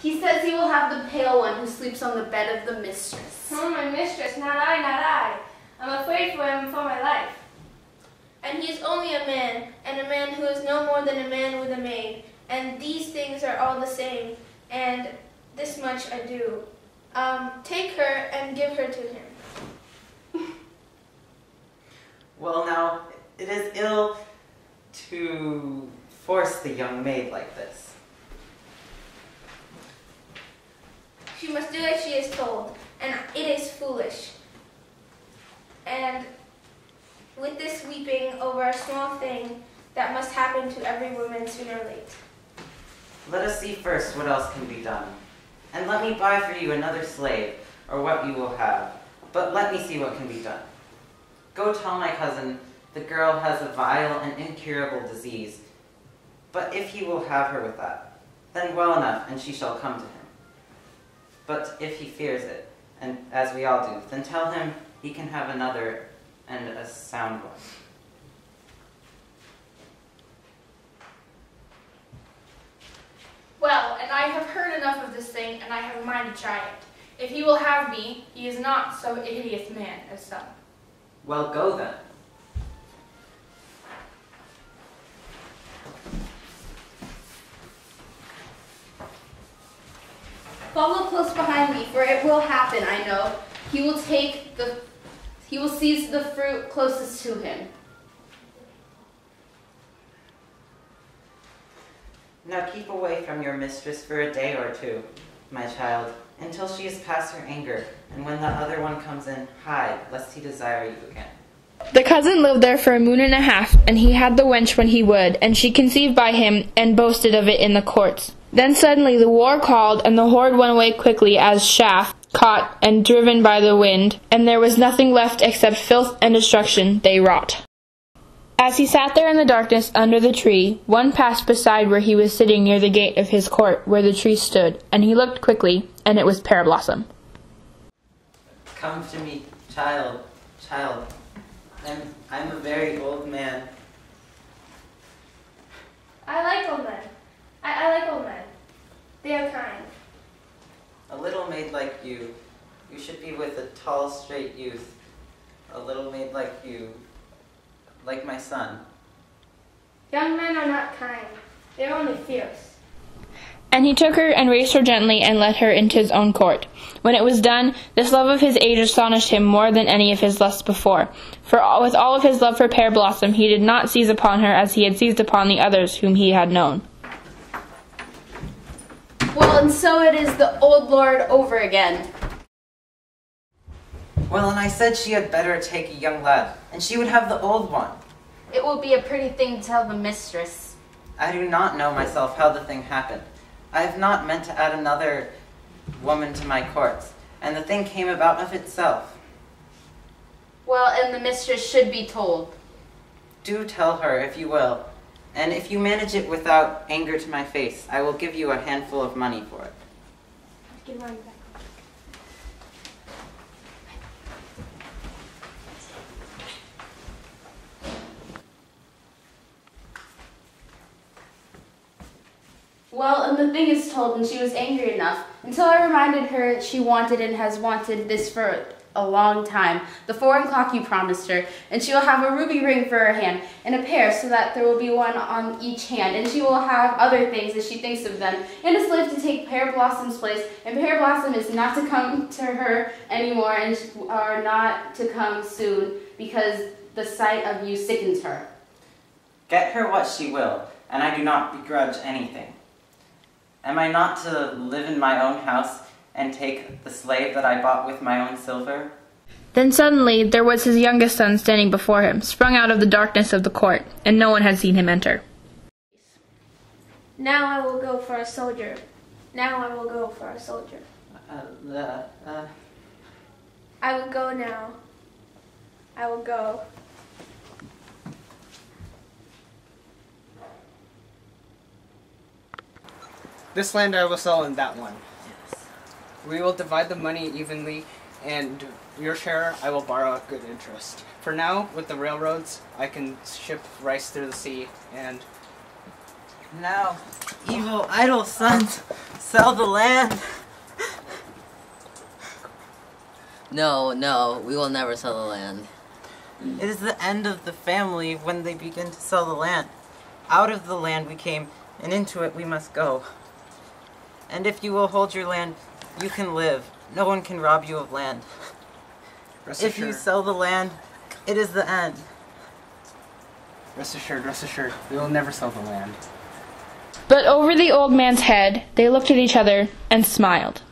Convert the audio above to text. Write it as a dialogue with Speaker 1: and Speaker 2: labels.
Speaker 1: He says he will have the pale one who sleeps on the bed of the mistress.
Speaker 2: Oh, my mistress, not I, not I. I'm afraid for him and for my life. And he is only a man, and a man who is no more than a man with a maid. And these things are all the same, and this much I do. Take her and give her to him.
Speaker 3: Well now, it is ill to force the young maid like this.
Speaker 2: She must do as she is told, and it is foolish. And with this weeping over a small thing that must happen to every woman sooner or late.
Speaker 3: Let us see first what else can be done. And let me buy for you another slave, or what you will have. But let me see what can be done. Go tell my cousin the girl has a vile and incurable disease. But if he will have her with that, then well enough, and she shall come to him. But if he fears it, and as we all do, then tell him he can have another and a sound one.
Speaker 1: Well, and I have heard enough of this thing, and I have a mind to try it. If he will have me, he is not so hideous man as some.
Speaker 3: Well, go then.
Speaker 1: Follow close behind me, for it will happen, I know. He will seize the fruit closest to him.
Speaker 3: Now keep away from your mistress for a day or two, my child, until she is past her anger, and when the other one comes in, hide, lest he desire you again.
Speaker 4: The cousin lived there for a moon and a half, and he had the wench when he would, and she conceived by him, and boasted of it in the courts. Then suddenly the war called, and the horde went away quickly as chaff, caught and driven by the wind, and there was nothing left except filth and destruction they wrought. As he sat there in the darkness under the tree, one passed beside where he was sitting near the gate of his court, where the tree stood, and he looked quickly, and it was Pear Blossom.
Speaker 3: Come to me, child. I'm a very old man.
Speaker 2: I like old men. I like old men. They are kind.
Speaker 3: A little maid like you should be with a tall, straight youth. A little maid like you, like my son.
Speaker 2: Young men are not kind. They're only fierce.
Speaker 4: And he took her and raised her gently and led her into his own court. When it was done, this love of his age astonished him more than any of his lusts before. For with all of his love for Pear Blossom, he did not seize upon her as he had seized upon the others whom he had known.
Speaker 1: Well, and so it is the old lord over again.
Speaker 3: Well, and I said she had better take a young lad, and she would have the old one.
Speaker 1: It will be a pretty thing to tell the mistress.
Speaker 3: I do not know myself how the thing happened. I have not meant to add another woman to my courts, and the thing came about of itself.
Speaker 1: Well, and the mistress should be told.
Speaker 3: Do tell her, if you will, and if you manage it without anger to my face, I will give you a handful of money for it.
Speaker 2: Give mine back.
Speaker 1: Well, and the thing is told, and she was angry enough, until I reminded her she wanted and has wanted this for a long time, the foreign clock you promised her, and she will have a ruby ring for her hand, and a pair so that there will be one on each hand, and she will have other things as she thinks of them, and a slave to take Pear Blossom's place, and Pear Blossom is not to come to her anymore, and are not to come soon, because the sight of you sickens her.
Speaker 3: Get her what she will, and I do not begrudge anything. Am I not to live in my own house and take the slave that I bought with my own silver?
Speaker 4: Then suddenly there was his youngest son standing before him, sprung out of the darkness of the court, and no one had seen him enter.
Speaker 2: Now I will go for a soldier. Now I will go for a soldier. I will go now. I will go.
Speaker 5: This land I will sell and that one. Yes. We will divide the money evenly, and your share I will borrow at good interest. For now, with the railroads, I can ship rice through the sea, and
Speaker 3: Now, evil, idle sons, sell the land.
Speaker 6: No, we will never sell the land.
Speaker 3: It is the end of the family when they begin to sell the land. Out of the land we came, and into it we must go. And if you will hold your land, you can live. No one can rob you of land. If you sell the land, it is the end.
Speaker 5: Rest assured, we will never sell the land.
Speaker 4: But over the old man's head, they looked at each other and smiled.